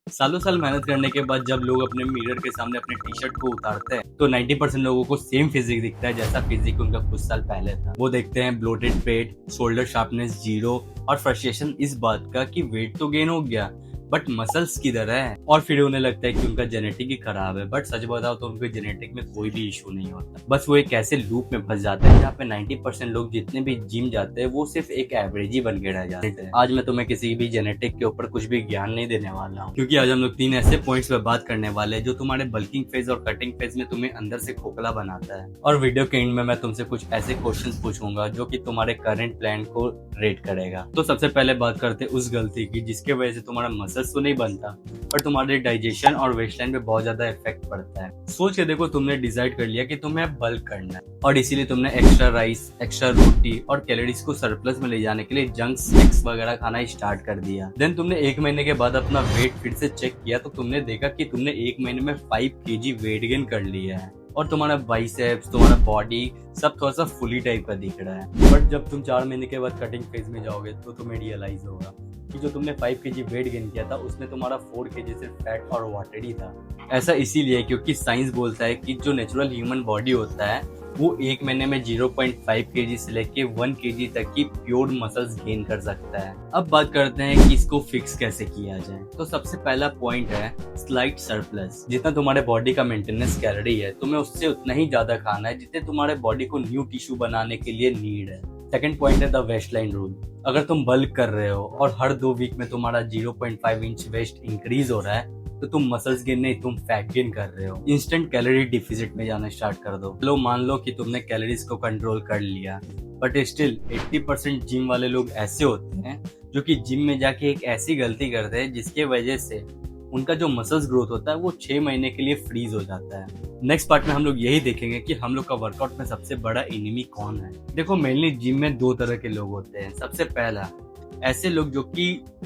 सालों साल मेहनत करने के बाद जब लोग अपने मिरर के सामने अपने टी शर्ट को उतारते हैं तो 90% लोगों को सेम फिजिक दिखता है जैसा फिजिक उनका कुछ साल पहले था। वो देखते हैं ब्लोटेड पेट, शोल्डर शार्पनेस जीरो और फ्रस्ट्रेशन इस बात का कि वेट तो गेन हो गया बट मसल्स किधर है। और फिर उन्हें लगता है कि उनका जेनेटिक ही खराब है। बट सच बताओ तो उनके जेनेटिक में कोई भी इशू नहीं होता। बस वो एक ऐसे लूप में फंस जाते हैं जहाँ पे 90% लोग जितने भी जिम जाते हैं वो सिर्फ एक एवरेज ही बन के रह जाते हैं। आज मैं तुम्हें किसी भी जेनेटिक के ऊपर कुछ भी ज्ञान नहीं देने वाला हूँ, क्योंकि आज हम लोग 3 ऐसे पॉइंट्स पे बात करने वाले हैं जो तुम्हारे बल्किंग फेज और कटिंग फेज में तुम्हें अंदर से खोखला बनाता है। और वीडियो के एंड में मैं तुमसे कुछ ऐसे क्वेश्चंस पूछूंगा जो कि तुम्हारे करंट प्लान को रेट करेगा। तो सबसे पहले बात करते हैं उस गलती की जिसके वजह से तुम्हारा मसल्स तो नहीं बनता पर तुम्हारे डाइजेशन और वेस्ट लाइन पे बहुत ज्यादा इफेक्ट पड़ता है। सोच के देखो, तुमने डिसाइड कर लिया कि तुम्हें बल्क करना है और इसीलिए तुमने एक्स्ट्रा राइस, एक्स्ट्रा रोटी और कैलोरीज को सरप्लस में ले जाने के लिए जंक स्नैक्स वगैरह खाना स्टार्ट कर दिया। देन तुमने 1 महीने के बाद अपना वेट फिर से चेक किया तो तुमने देखा कि तुमने 1 महीने में 5 kg वेट गेन कर लिया है और तुम्हारा बाइसेप्स, तुम्हारा बॉडी सब थोड़ा सा फुली टाइप का दिख रहा है। बट जब तुम 4 महीने के बाद कटिंग फेज में जाओगे तो तुम्हें रियलाइज होगा कि जो तुमने 5 kg वेट गेन किया था उसमें तुम्हारा 4 kg सिर्फ फैट और वाटर ही था। ऐसा इसीलिए क्योंकि साइंस बोलता है कि जो नेचुरल ह्यूमन बॉडी होता है वो 1 महीने में 0.5 kg से लेके 1 kg तक की प्योर मसल्स गेन कर सकता है। अब बात करते हैं कि इसको फिक्स कैसे किया जाए। तो सबसे पहला पॉइंट है स्लाइट सरप्लस। जितना तुम्हारे बॉडी का मेंटेनेंस कैलोरी है तुम्हें उससे उतना ही ज्यादा खाना है जितने तुम्हारे बॉडी को न्यू टिश्यू बनाने के लिए नीड है। सेकंड पॉइंट है द वेस्ट लाइन रूल। अगर तुम बल्क कर रहे हो और हर 2 वीक में तुम्हारा 0.5 इंच वेस्ट इंक्रीज हो रहा है तो तुम मसल्स गेन नहीं, तुम फैट गेन कर रहे हो। इंस्टेंट कैलोरी डिफिसिट में जाना स्टार्ट कर दो। चलो मान लो कि तुमने कैलोरीज को कंट्रोल कर लिया बट स्टिल 80% जिम वाले लोग ऐसे होते हैं जो कि जिम में जाके एक ऐसी गलती करते हैं जिसके वजह से उनका जो मसल्स ग्रोथ होता है वो 6 महीने के लिए फ्रीज हो जाता है। नेक्स्ट पार्ट में हम लोग यही देखेंगे कि हम लोग का वर्कआउट में सबसे बड़ा एनिमी कौन है। देखो, मेनली जिम में 2 तरह के लोग होते हैं। सबसे पहला ऐसे लोग जो कि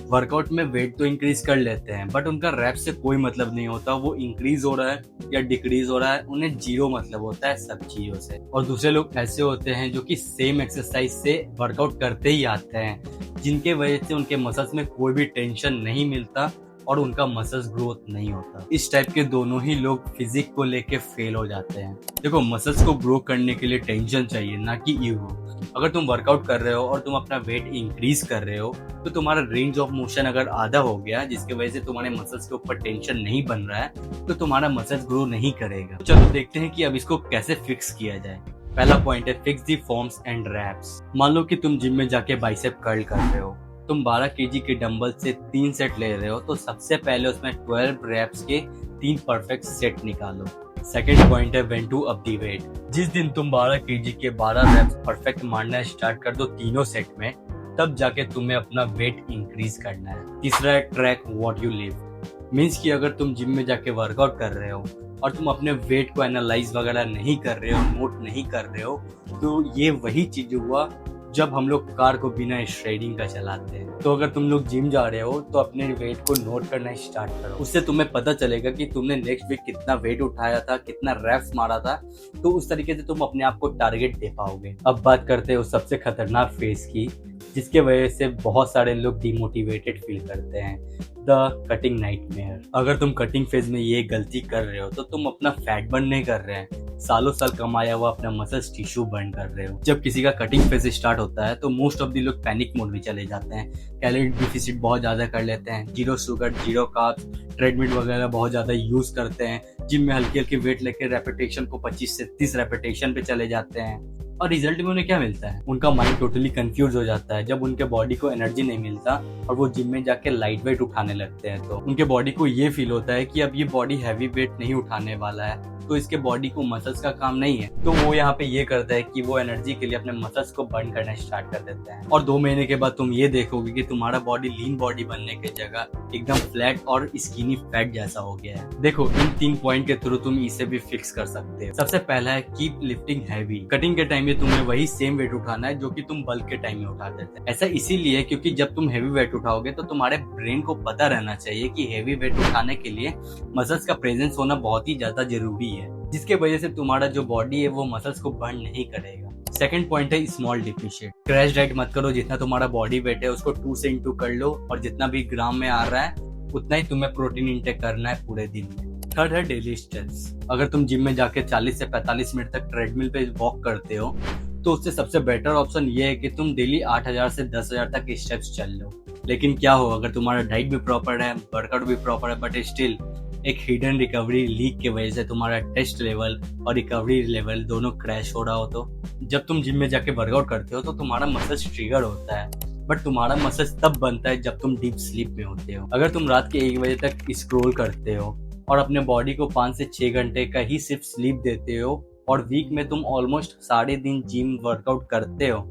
वर्कआउट में वेट तो इंक्रीज कर लेते हैं बट उनका रैप से कोई मतलब नहीं होता, वो इंक्रीज हो रहा है या डिक्रीज हो रहा है उन्हें जीरो मतलब होता है सब चीजों से। और दूसरे लोग ऐसे होते हैं जो कि सेम एक्सरसाइज से वर्कआउट करते ही आते हैं जिनके वजह से उनके मसल्स में कोई भी टेंशन नहीं मिलता और उनका मसल्स ग्रोथ नहीं होता। इस टाइप के दोनों ही लोग फिजिक को लेके फेल हो जाते हैं। देखो, मसल्स को ग्रो करने के लिए टेंशन चाहिए ना कि ईगो। अगर तुम वर्कआउट कर रहे हो और तुम अपना वेट इंक्रीज कर रहे हो तो तुम्हारा रेंज ऑफ मोशन अगर आधा हो गया जिसकी वजह से तुम्हारे मसल्स के ऊपर टेंशन नहीं बन रहा है तो तुम्हारा मसल्स ग्रो नहीं करेगा। तो चलो देखते हैं कि अब इसको कैसे फिक्स किया जाए। पहला पॉइंट है fix the forms and reps. मान लो कि तुम जिम में जाके बाइसेप कर्ल कर रहे हो, तुम 12 kg के डंबल से 3 सेट ले रहे हो तो सबसे पहले उसमें 12 रैप्स के 3 परफेक्ट सेट निकालो। सेकेंड पॉइंट है when to up the weight. जिस दिन तुम 12 kg के 12 रैप्स परफेक्ट मारना स्टार्ट कर दो तीनों सेट में, तब जाके तुम्हें अपना वेट इंक्रीज करना है। तीसरा है track what you lift. Means कि अगर तुम जिम में जाके वर्कआउट कर रहे हो और तुम अपने वेट को एनालाइज वगैरह नहीं कर रहे हो, नोट नहीं कर रहे हो, तो ये वही चीज हुआ जब हम लोग कार को बिना श्रेडिंग का चलाते हैं। तो अगर तुम लोग जिम जा रहे हो तो अपने वेट को नोट करना स्टार्ट करो। उससे तुम्हें पता चलेगा कि तुमने नेक्स्ट वीक कितना वेट उठाया था, कितना रैप्स मारा था, तो उस तरीके से तुम अपने आप को टारगेट दे पाओगे। अब बात करते हैं उस सबसे खतरनाक फेज की जिसके वजह से बहुत सारे लोग डिमोटिवेटेड फील करते हैं, द कटिंग नाइटमेयर। अगर तुम कटिंग फेज में ये गलती कर रहे हो तो तुम अपना फैट बर्न नहीं कर रहे हैं, सालों साल कमाया हुआ अपना मसल्स टिश्यू बर्न कर रहे हो। जब किसी का कटिंग फेज स्टार्ट होता है तो मोस्ट ऑफ द लोग पैनिक मोड में चले जाते हैं, कैलोरी डिफिसिट बहुत ज्यादा कर लेते हैं, zero sugar, zero carbs, treadmill वगैरह बहुत ज्यादा यूज करते हैं, जिम में हल्की हल्की वेट लेके रेपिटेशन को 25 से 30 रेपिटेशन पे चले जाते हैं और रिजल्ट में उन्हें क्या मिलता है? उनका माइंड टोटली कंफ्यूज हो जाता है। जब उनके बॉडी को एनर्जी नहीं मिलता और वो जिम में जाके लाइट वेट उठाने लगते हैं तो उनके बॉडी को ये फील होता है कि अब ये बॉडी हैवी वेट नहीं उठाने वाला है, तो इसके बॉडी को मसल्स का काम नहीं है। तो वो यहाँ पे ये करता है कि वो एनर्जी के लिए अपने मसल्स को बर्न करना स्टार्ट कर देता है और 2 महीने के बाद तुम ये देखोगे कि तुम्हारा बॉडी लीन बॉडी बनने की जगह एकदम फ्लैट और स्किनी फैट जैसा हो गया है। देखो, इन 3 पॉइंट के थ्रू तुम इसे भी फिक्स कर सकते हो। सबसे पहला है कीप लिफ्टिंग हैवी। कटिंग के टाइम में तुम्हें वही सेम वेट उठाना है जो कि तुम बल्क के टाइम में उठाते थे। ऐसा इसीलिए क्योंकि जब तुम हैवी वेट उठाओगे तो तुम्हारे ब्रेन को पता रहना चाहिए कि हैवी वेट उठाने के लिए मसल्स का प्रेजेंस होना बहुत ही ज्यादा जरूरी है, जिसके वजह से तुम्हारा जो बॉडी है वो मसल्स को बर्न नहीं करेगा। सेकंड पॉइंट है स्मॉल डिफिशिएट। क्रैश डाइट मत करो, जितना तुम्हारा बॉडी वेट है उसको 2 से इंटू कर लो और जितना भी ग्राम में आ रहा है उतना ही तुम्हें प्रोटीन इंटेक करना है पूरे दिन में। थर्ड है डेली स्टेप्स। अगर तुम जिम में जाके 40 से 45 मिनट तक ट्रेडमिल पे वॉक करते हो तो उससे सबसे बेटर ऑप्शन ये है कि तुम डेली 8,000 से 10,000 तक स्टेप्स चल लो। लेकिन क्या हो अगर तुम्हारा डाइट भी प्रॉपर है, वर्कआउट भी प्रॉपर है, बट स्टिल एक हिडन रिकवरी लीक की वजह से तुम्हारा टेस्ट लेवल और रिकवरी लेवल दोनों क्रैश हो रहा हो तो जब तुम जिम में जाके वर्कआउट करते हो तो तुम्हारा मसल्स ट्रिगर होता है, बट तुम्हारा मसल्स तब बनता है जब तुम डीप स्लीप में होते हो। अगर तुम रात के 1 बजे तक स्क्रॉल करते हो और अपने बॉडी को 5 से 6 घंटे का ही सिर्फ स्लीप देते हो और वीक में तुम ऑलमोस्ट 3.5 दिन जिम वर्कआउट करते हो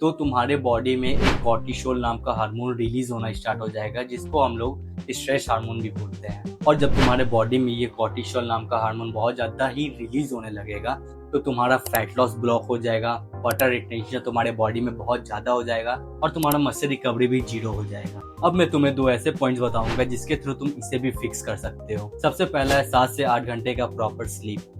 तो तुम्हारे बॉडी में एक कॉर्टिसोल नाम का हार्मोन रिलीज होना स्टार्ट हो जाएगा, जिसको हम लोग स्ट्रेस हार्मोन भी बोलते हैं। और जब तुम्हारे बॉडी में ये कॉर्टिसोल नाम का हार्मोन बहुत ज्यादा ही रिलीज होने लगेगा तो तुम्हारा फैट लॉस ब्लॉक हो जाएगा, वाटर रिटेंशन तुम्हारे बॉडी में बहुत ज्यादा हो जाएगा और तुम्हारा मसल रिकवरी भी 0 हो जाएगा। अब मैं तुम्हें 2 ऐसे पॉइंट्स बताऊंगा जिसके थ्रू तुम इसे भी फिक्स कर सकते हो। सबसे पहला है 7 से 8 घंटे का प्रॉपर स्लीप।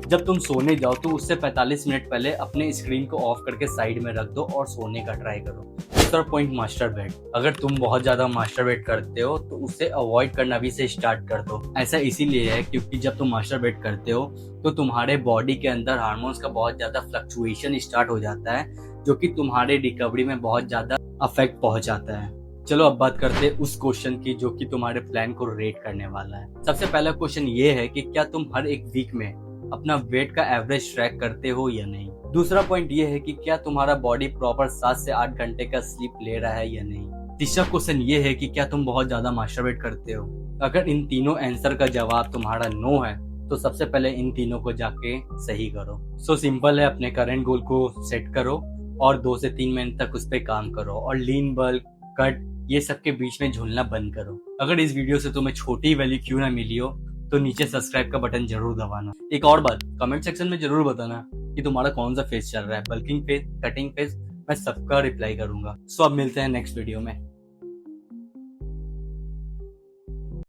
जब तुम सोने जाओ तो उससे 45 मिनट पहले अपने स्क्रीन को ऑफ करके साइड में रख दो और सोने का ट्राई करो। दूसरा पॉइंट मास्टरबेट। अगर तुम बहुत ज्यादा मास्टरबेट करते हो तो उसे अवॉइड करना भी से स्टार्ट कर दो। ऐसा इसीलिए है क्योंकि जब तुम मास्टरबेट करते हो तो तुम्हारे बॉडी के अंदर हार्मोन्स का बहुत ज्यादा फ्लक्चुएशन स्टार्ट हो जाता है जो कि तुम्हारे रिकवरी में बहुत ज्यादा अफेक्ट पहुंचाता है। चलो अब बात करते हैं उस क्वेश्चन की जो कि तुम्हारे प्लान को रेट करने वाला है। सबसे पहला क्वेश्चन ये है कि क्या तुम हर एक वीक में अपना वेट का एवरेज ट्रैक करते हो या नहीं। दूसरा पॉइंट ये है कि क्या तुम्हारा बॉडी प्रॉपर 7 से 8 घंटे का स्लीप ले रहा है या नहीं। तीसरा क्वेश्चन ये है कि क्या तुम बहुत ज्यादा मास्टरबेट करते हो। अगर इन तीनों आंसर का जवाब तुम्हारा नो है तो सबसे पहले इन तीनों को जाके सही करो। सो सिंपल है, अपने करंट गोल को सेट करो और 2 से 3 महीने तक उस पर काम करो और लीन, बल्क, कट ये सब के बीच में झूलना बंद करो। अगर इस वीडियो से तुम्हें छोटी वैल्यू क्यों ना मिली हो तो नीचे सब्सक्राइब का बटन जरूर दबाना। एक और बात, कमेंट सेक्शन में जरूर बताना कि तुम्हारा कौन सा फेस चल रहा है, बल्किंग फेस, कटिंग फेस, मैं सबका रिप्लाई करूंगा। सो अब मिलते हैं नेक्स्ट वीडियो में।